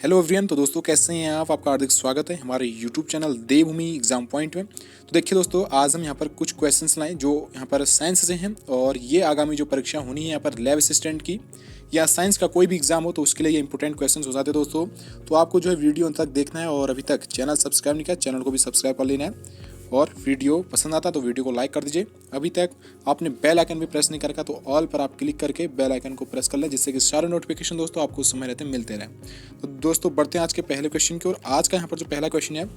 Hello everyone. तो दोस्तों कैसे हैं आप? आपका हार्दिक स्वागत है हमारे यूट्यूब चैनल देवभूमि एग्जाम पॉइंट में। तो देखिए दोस्तों, आज हम यहाँ पर कुछ क्वेश्चंस लाए जो यहाँ पर साइंस से हैं और ये आगामी जो परीक्षा होनी है यहाँ पर लैब असिस्टेंट की या साइंस का कोई भी एग्जाम हो तो उसके लिए ये इंपॉर्टेंट क्वेश्चंस हो जाते हैं दोस्तों। तो आपको जो है वीडियो अंत तक देखना है और अभी तक चैनल सब्सक्राइब नहीं किया, चैनल को भी सब्सक्राइब कर लेना है और वीडियो पसंद आता तो वीडियो को लाइक कर दीजिए। अभी तक आपने बेल आइकन भी प्रेस नहीं करा तो ऑल पर आप क्लिक करके बेल आइकन को प्रेस कर लें, जिससे कि सारे नोटिफिकेशन दोस्तों आपको उस समय रहते मिलते रहें। तो दोस्तों बढ़ते हैं आज के पहले क्वेश्चन की ओर। आज का यहाँ पर जो पहला क्वेश्चन है,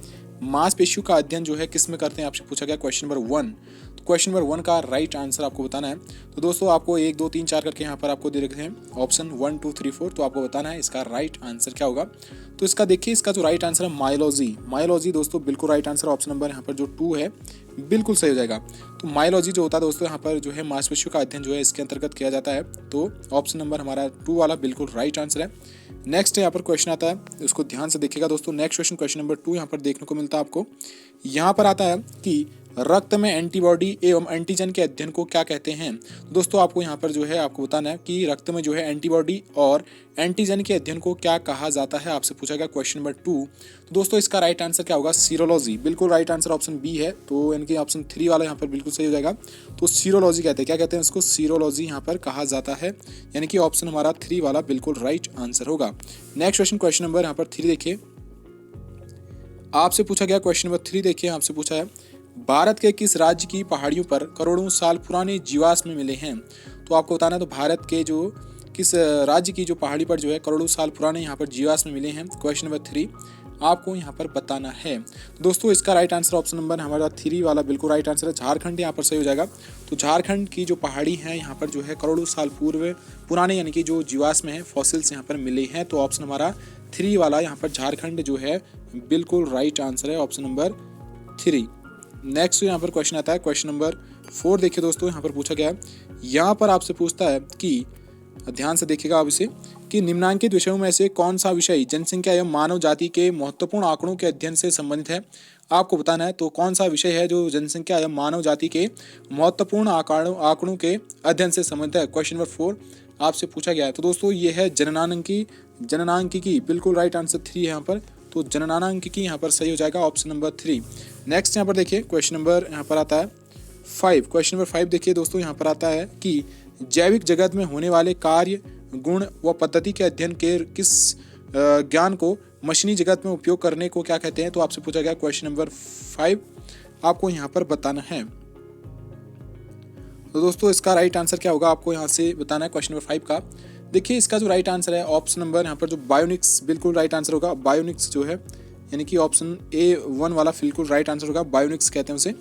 मांसपेशियों का अध्ययन जो है किस में करते हैं, आपसे पूछा गया क्वेश्चन नंबर 1। तो क्वेश्चन नंबर 1 का राइट आंसर आपको बताना है। तो दोस्तों आपको 1 2 3 4 करके यहाँ पर आपको दे रखे हैं ऑप्शन 1 2 3 4। तो आपको बताना है इसका राइट आंसर क्या होगा। तो इसका देखिए, इसका जो राइट आंसर है मायोलॉजी। मायोलॉजी दोस्तों बिल्कुल राइट आंसर। ऑप्शन नंबर यहाँ पर जो 2 है बिल्कुल सही हो जाएगा। तो मायोलॉजी जो होता है दोस्तों यहाँ पर जो है मांसपेशियों का अध्ययन जो है इसके अंतर्गत किया जाता है। तो ऑप्शन नंबर हमारा 2 वाला बिल्कुल राइट आंसर है। नेक्स्ट यहाँ पर क्वेश्चन आता है, उसको ध्यान से देखिएगा दोस्तों। नेक्स्ट क्वेश्चन, क्वेश्चन नंबर 2 यहाँ पर देखने को मिलता है आपको। यहाँ पर आता है कि रक्त में एंटीबॉडी एवं एंटीजन के अध्ययन को क्या कहते हैं। दोस्तों आपको यहाँ पर जो है आपको बताना है कि रक्त में जो है एंटीबॉडी और एंटीजन के अध्ययन को क्या कहा जाता है, आपसे पूछा गया क्वेश्चन नंबर 2। तो दोस्तों इसका राइट आंसर क्या होगा, सीरोलॉजी। बिल्कुल राइट आंसर ऑप्शन बी है। तो इनके ऑप्शन 3 वाला यहाँ पर बिल्कुल सही हो जाएगा। तो सीरोलॉजी कहते हैं, क्या कहते हैं इसको, सीरोलॉजी यहाँ पर कहा जाता है। यानी कि ऑप्शन हमारा 3 वाला बिल्कुल राइट आंसर होगा। नेक्स्ट क्वेश्चन, क्वेश्चन नंबर यहाँ पर 3 देखिए, आपसे पूछा गया क्वेश्चन नंबर 3 देखिए, आपसे पूछा है भारत के किस राज्य की पहाड़ियों पर करोड़ों साल पुराने जीवाश्म मिले हैं। तो आपको बताना है तो भारत के जो किस राज्य की जो पहाड़ी पर जो है करोड़ों साल पुराने यहाँ पर जीवाश्म मिले हैं, क्वेश्चन नंबर 3 आपको यहाँ पर बताना है। तो दोस्तों इसका राइट आंसर ऑप्शन नंबर हमारा 3 वाला बिल्कुल राइट आंसर है, झारखंड यहाँ पर सही हो जाएगा। तो झारखंड की जो पहाड़ी है यहाँ पर जो है करोड़ों साल पूर्व पुराने यानी कि जो जीवाश्म है फॉसिल्स यहाँ पर मिले हैं। तो ऑप्शन हमारा 3 वाला यहाँ पर झारखंड जो है बिल्कुल राइट आंसर है, ऑप्शन नंबर 3। नेक्स्ट यहाँ पर क्वेश्चन आता है क्वेश्चन नंबर 4 देखिए दोस्तों, यहाँ पर पूछा गया है, यहाँ पर आपसे पूछता है कि ध्यान से देखिएगा आप इसे, कि निम्नांकित विषयों में से कौन सा विषय जनसंख्या एवं मानव जाति के महत्वपूर्ण आंकड़ों के अध्ययन से संबंधित है, आपको बताना है। तो कौन सा विषय है जो जनसंख्या एवं मानव जाति के महत्वपूर्ण आंकड़ों के अध्ययन से संबंधित है, क्वेश्चन नंबर 4 आपसे पूछा गया है। तो दोस्तों ये है जननांकिकी। बिल्कुल राइट आंसर 3 है यहाँ पर। तो जननांकिकी यहाँ पर सही हो जाएगा, ऑप्शन नंबर 3। नेक्स्ट यहाँ पर देखिए क्वेश्चन नंबर यहाँ पर आता है 5। क्वेश्चन नंबर 5 देखिए दोस्तों, यहाँ पर आता है कि जैविक जगत में होने वाले कार्य, गुण व पद्धति के अध्ययन के किस ज्ञान को मशीनी जगत में उपयोग करने को क्या कहते हैं। तो आपसे पूछा गया क्वेश्चन नंबर 5 आपको यहाँ पर बताना है। तो दोस्तों इसका राइट आंसर क्या होगा, आपको यहाँ से बताना है क्वेश्चन नंबर 5 का। देखिए इसका जो राइट आंसर है ऑप्शन नंबर यहाँ पर जो बायोनिक्स बिल्कुल राइट आंसर होगा। बायोनिक्स जो है यानी कि ऑप्शन A1 वाला बिल्कुल राइट आंसर होगा, बायोनिक्स कहते हैं उसे।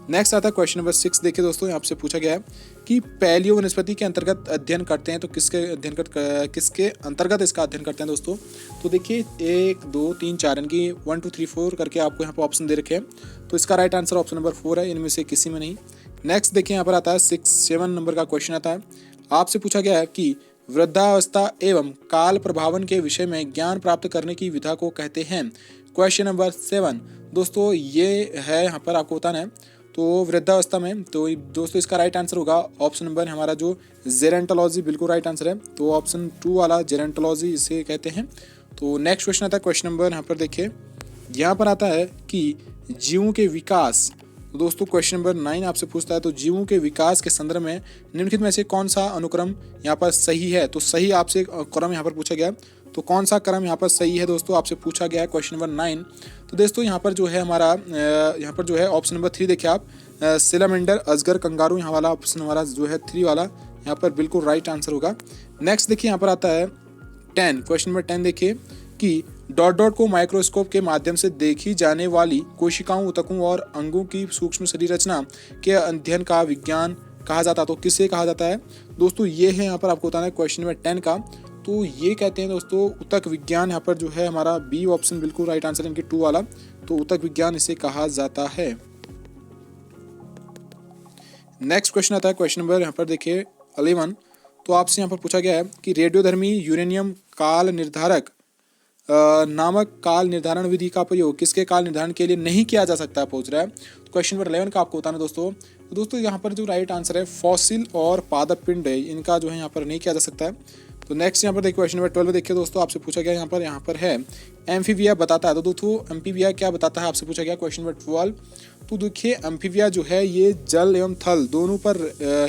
नेक्स्ट आता है क्वेश्चन नंबर 6 देखिए दोस्तों, यहाँ से पूछा गया है कि पैलियो वनस्पति के अंतर्गत अध्ययन करते हैं। तो किसके अंतर्गत इसका अध्ययन करते हैं दोस्तों। तो देखिए 1 2 3 4 यानी कि 1 2 3 4 करके आपको यहाँ पर ऑप्शन दे रखे हैं। तो इसका राइट आंसर ऑप्शन नंबर 4 है, इनमें से किसी में नहीं। नेक्स्ट देखिए यहाँ पर आता है 7 नंबर का क्वेश्चन आता है, आपसे पूछा गया है कि वृद्धावस्था एवं काल प्रभावन के विषय में ज्ञान प्राप्त करने की विधा को कहते हैं, क्वेश्चन नंबर 7। दोस्तों ये है यहाँ पर आपको बताना है तो वृद्धावस्था में। तो दोस्तों इसका राइट आंसर होगा ऑप्शन नंबर हमारा जो जेरेंटोलॉजी, बिल्कुल राइट आंसर है। तो ऑप्शन 2 वाला जेरेंटोलॉजी इसे कहते हैं। तो नेक्स्ट क्वेश्चन आता है क्वेश्चन नंबर यहाँ पर देखिए, यहाँ पर आता है कि जीवों के विकास। तो दोस्तों क्वेश्चन नंबर 9 आपसे पूछता है तो जीवों के विकास के संदर्भ में निम्नलिखित में से कौन सा अनुक्रम यहाँ पर सही है। तो सही आपसे क्रम यहाँ पर पूछा गया, तो कौन सा क्रम यहाँ पर सही है दोस्तों, आपसे पूछा गया है क्वेश्चन नंबर 9। तो दोस्तों यहाँ पर जो है हमारा यहाँ पर जो है ऑप्शन नंबर 3 देखिए आप, सिलामेंडर, अजगर, कंगारू, यहाँ वाला ऑप्शन हमारा जो है 3 वाला यहाँ पर बिल्कुल राइट आंसर होगा। नेक्स्ट देखिए यहाँ पर आता है 10। क्वेश्चन नंबर 10 देखिए कि डॉट डॉट को माइक्रोस्कोप के माध्यम से देखी जाने वाली कोशिकाओं, ऊतकों और अंगों की सूक्ष्म शरीर रचना के अध्ययन का विज्ञान कहा जाता है। तो किसे कहा जाता है दोस्तों, ये है यहाँ पर आपको बताना है क्वेश्चन नंबर 10 का। तो ये कहते हैं दोस्तों ऊतक विज्ञान, यहाँ पर जो है हमारा बी ऑप्शन बिल्कुल राइट आंसर इनके 2 वाला। तो ऊतक विज्ञान इसे कहा जाता है। नेक्स्ट क्वेश्चन आता है क्वेश्चन नंबर यहाँ पर देखिए 11। तो आपसे यहाँ पर पूछा गया है कि रेडियोधर्मी यूरेनियम काल निर्धारक नामक काल निर्धारण विधि का प्रयोग किसके काल निर्धारण के लिए नहीं किया जा सकता, पूछ रहा है। तो क्वेश्चन नंबर 11 का आपको बताना दोस्तों। तो दोस्तों यहाँ पर जो राइट आंसर है फॉसिल और पादप पिंड है, इनका जो है यहाँ पर नहीं किया जा सकता है। तो नेक्स्ट यहाँ पर देखिए क्वेश्चन नंबर 12 देखिए दोस्तों, आपसे पूछा गया यहाँ पर है एम्फीबिया बताता है। तो दोस्तों एम्फीबिया क्या बताता है, आपसे पूछा गया क्वेश्चन नंबर 12। तो देखिए एम्फीबिया जो है ये जल एवं थल दोनों पर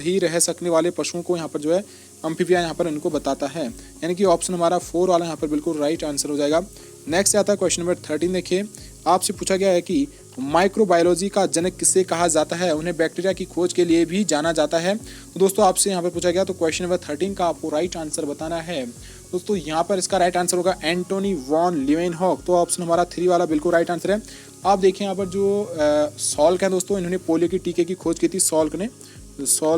ही रह सकने वाले पशुओं को यहाँ पर जो है एम्फीबिया यहाँ पर इनको बताता है, यानी कि ऑप्शन हमारा 4 वाला यहाँ पर बिल्कुल राइट आंसर हो जाएगा। नेक्स्ट आता है क्वेश्चन नंबर 13 देखिए, आपसे पूछा गया है कि माइक्रोबायोलॉजी का जनक किसे कहा जाता है, उन्हें बैक्टीरिया की खोज के लिए भी जाना जाता है। तो दोस्तों आपसे यहाँ पर पूछा गया, तो क्वेश्चन नंबर 13 का आपको राइट आंसर बताना है। दोस्तों यहाँ पर इसका राइट आंसर होगा एंटोनी वॉन लीवेनहॉक। तो ऑप्शन हमारा 3 वाला बिल्कुल राइट आंसर है। आप देखिए यहाँ पर जो सॉल्क है दोस्तों, इन्होंने पोलियो की टीके की खोज की थी। सॉल्क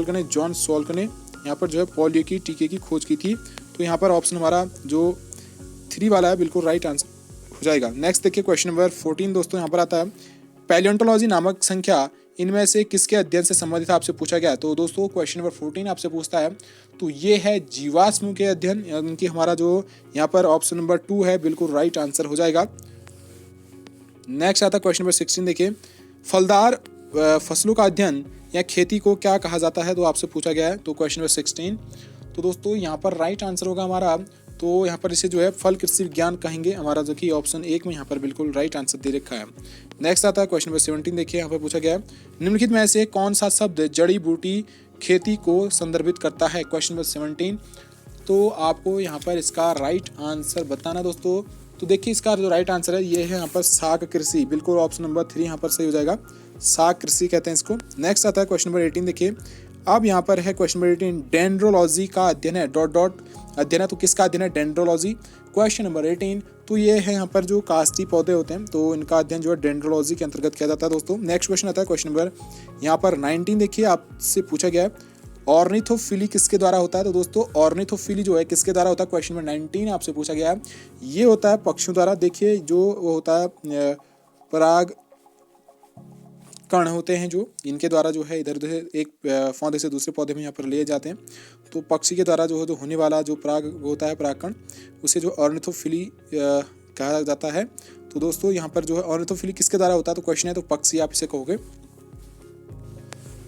ने जॉन सॉल्क ने यहाँ पर जो है पोलियो की टीके की खोज की थी। तो यहाँ पर ऑप्शन हमारा जो 3 वाला है बिल्कुल राइट आंसर हो जाएगा। नेक्स्ट देखिए क्वेश्चन नंबर 14 दोस्तों, यहाँ पर आता है पैलियोंटोलॉजी नामक संख्या इनमें से किसके अध्ययन से संबंधित आपसे पूछा गया। तो दोस्तों क्वेश्चन नंबर 14 आपसे पूछता है, तो ये है जीवाश्म के अध्ययन, यानी कि हमारा जो यहाँ पर ऑप्शन नंबर 2 है बिल्कुल राइट आंसर हो जाएगा। नेक्स्ट आता है क्वेश्चन नंबर 16 देखिए, फलदार फसलों का अध्ययन या खेती को क्या कहा जाता है, तो आपसे पूछा गया है। तो क्वेश्चन नंबर 16, तो दोस्तों यहाँ पर राइट आंसर होगा हमारा, तो यहाँ पर इसे जो है फल कृषि विज्ञान कहेंगे हमारा, जो कि ऑप्शन 1 में यहाँ पर बिल्कुल राइट आंसर दे रखा है। नेक्स्ट आता है क्वेश्चन नंबर 17 देखिए, यहाँ पर पूछा गया है निम्नलिखित में से कौन सा शब्द जड़ी बूटी खेती को संदर्भित करता है। क्वेश्चन नंबर 17, तो आपको यहाँ पर इसका राइट आंसर बताना दोस्तों। तो देखिए इसका जो राइट आंसर है ये है यहाँ पर शाक कृषि, बिल्कुल ऑप्शन नंबर 3 यहाँ पर सही हो जाएगा, शाक कृषि कहते हैं इसको। नेक्स्ट आता है क्वेश्चन नंबर 18 देखिए, अब यहाँ पर है क्वेश्चन नंबर 18 डेंड्रोलॉजी का अध्ययन है, डॉट अध्ययन है, तो किसका अध्ययन है, डेंड्रोलॉजी। क्वेश्चन नंबर 18, तो ये है यहाँ पर जो काष्ठी पौधे होते हैं, तो इनका अध्ययन जो है डेंड्रोलॉजी के अंतर्गत किया जाता है दोस्तों। नेक्स्ट क्वेश्चन आता है क्वेश्चन नंबर यहाँ पर 19 देखिए, आपसे पूछा गया है ऑर्निथोफिली किसके द्वारा होता है। तो दोस्तों ऑर्निथोफिली जो है किसके द्वारा होता है, क्वेश्चन नंबर 19 आपसे पूछा गया है। ये होता है पक्षियों द्वारा। देखिए जो वो होता है पराग कण होते हैं जो इनके द्वारा जो है इधर उधर एक पौधे से दूसरे पौधे में यहाँ पर ले जाते हैं, तो पक्षी के द्वारा जो होने वाला जो पराग होता है परागकण, उसे जो ऑर्निथोफिली कहा जाता है। तो दोस्तों यहाँ पर जो है ऑर्निथोफिली किसके द्वारा होता है, तो क्वेश्चन है तो पक्षी आप इसे कहोगे।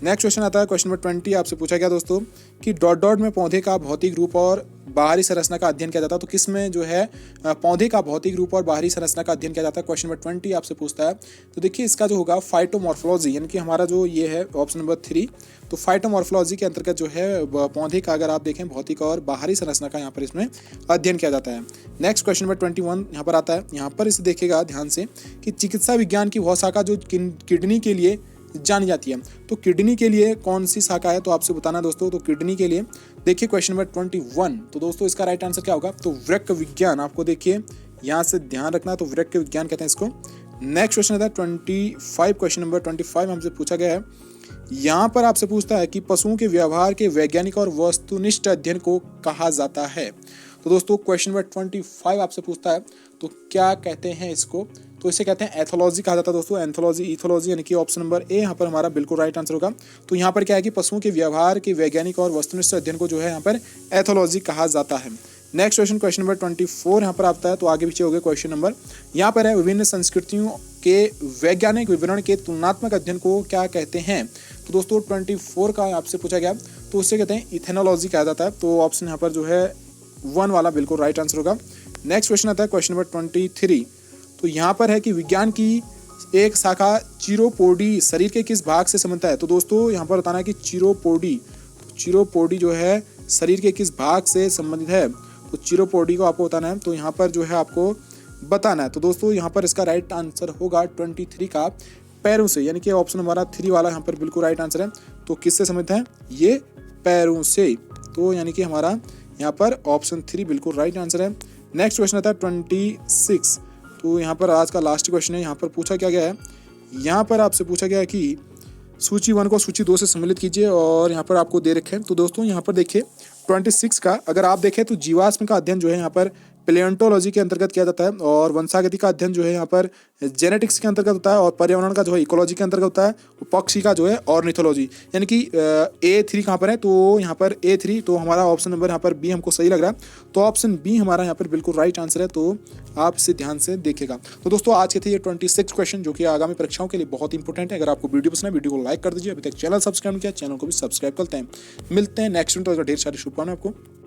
नेक्स्ट क्वेश्चन आता है क्वेश्चन नंबर 20, आपसे पूछा गया दोस्तों कि डॉट में पौधे का भौतिक रूप और बाहरी संरचना का अध्ययन किया जाता है। तो किस में जो है पौधे का भौतिक रूप और बाहरी संरचना का अध्ययन किया जाता है, क्वेश्चन नंबर 20 आपसे पूछता है। तो देखिए इसका जो होगा फाइटोमॉर्फोलॉजी, यानी कि हमारा जो ये है ऑप्शन नंबर 3, तो फाइटोमॉर्फोलॉजी के अंतर्गत जो है पौधे का अगर आप देखें भौतिक और बाहरी संरचना का यहाँ पर इसमें अध्ययन किया जाता है। नेक्स्ट क्वेश्चन नंबर 21 यहाँ पर आता है, यहाँ पर इसे देखिएगा ध्यान से कि चिकित्सा विज्ञान की वह शाखा जो किडनी के लिए जानी जाती है, तो किडनी के लिए कौन सी शाखा है, तो आपसे बताना दोस्तों। तो किडनी के लिए देखिए क्वेश्चन नंबर 21, तो दोस्तों इसका राइट आंसर क्या होगा, तो वृक्क विज्ञान। आपको देखिए यहाँ से ध्यान रखना, तो वृक्क विज्ञान कहते हैं इसको। नेक्स्ट क्वेश्चन आता है 25, क्वेश्चन नंबर 25 हमसे पूछा गया है, यहाँ पर आपसे पूछता है कि पशुओं के व्यवहार के वैज्ञानिक और वस्तुनिष्ठ अध्ययन को कहा जाता है। तो दोस्तों क्वेश्चन नंबर 25 आपसे पूछता है, तो क्या कहते हैं इसको, तो इसे कहते हैं एथोलॉजी कहा जाता है दोस्तों, एंथोलॉजी ईथोलॉजी, यानी कि ऑप्शन नंबर ए यहाँ पर हमारा बिल्कुल राइट आंसर होगा। तो यहाँ पर क्या है कि पशुओं के व्यवहार के वैज्ञानिक और वस्तुनिष्ठ अध्ययन को जो है यहाँ पर एथोलॉजी कहा जाता है। नेक्स्ट क्वेश्चन नंबर 24 यहाँ पर आता है, तो आगे पीछे हो गए क्वेश्चन नंबर। यहाँ पर है विभिन्न संस्कृतियों के वैज्ञानिक विवरण के तुलनात्मक अध्ययन को क्या कहते हैं। तो दोस्तों 24 का आपसे पूछा गया, तो उससे कहते हैं इथेनोलॉजी कहा जाता है। तो ऑप्शन यहाँ पर जो है 1 वाला बिल्कुल राइट आंसर होगा। नेक्स्ट क्वेश्चन आता है क्वेश्चन नंबर 23, तो यहाँ पर है कि विज्ञान की एक शाखा चिरोपोडी शरीर के किस भाग से संबंधित है। तो दोस्तों यहाँ पर बताना है कि चिरोपोडी जो है शरीर के किस भाग से संबंधित है, तो चिरोपोडी को आपको बताना है, तो यहाँ पर जो है आपको बताना है। तो दोस्तों यहाँ पर इसका राइट आंसर होगा 23 का पैरों से, यानी कि ऑप्शन हमारा 3 वाला यहाँ पर बिल्कुल राइट आंसर है। तो किससे संबंधित है, ये पैरों से, तो यानी कि हमारा यहाँ पर ऑप्शन 3 बिल्कुल राइट आंसर है। नेक्स्ट क्वेश्चन आता है 26, तो यहाँ पर आज का लास्ट क्वेश्चन है। यहाँ पर पूछा क्या गया है, यहाँ पर आपसे पूछा गया है कि सूची 1 को सूची 2 से सम्मिलित कीजिए, और यहाँ पर आपको दे रखे हैं। तो दोस्तों यहाँ पर देखिए 26 का अगर आप देखें तो जीवाश्म का अध्ययन जो है यहाँ पर पैलियोंटोलॉजी के अंतर्गत किया जाता है, और वंशागति का अध्ययन जो है यहाँ पर जेनेटिक्स के अंतर्गत होता है, और पर्यावरण का जो है इकोलॉजी के अंतर्गत होता है, पक्षी का जो है ऑर्निथोलॉजी, यानी कि A3 कहाँ पर है, तो यहाँ पर A3, तो हमारा ऑप्शन नंबर यहाँ पर बी हमको सही लग रहा है, तो ऑप्शन बी हमारा यहाँ पर बिल्कुल राइट आंसर है। तो आप इसे ध्यान से देखिएगा। तो दोस्तों आज के थे ये 26 क्वेश्चन जो कि आगामी परीक्षाओं के लिए बहुत इंपॉर्टेंट है। अगर आपको वीडियो पसंद है वीडियो को लाइक कर दीजिए, अभी तक चैनल सब्सक्राइब किया चैनल को भी सब्सक्राइब करते हैं। मिलते हैं नेक्स्ट वीडियो, तो ढेर सारी शुभकामनाएं आपको।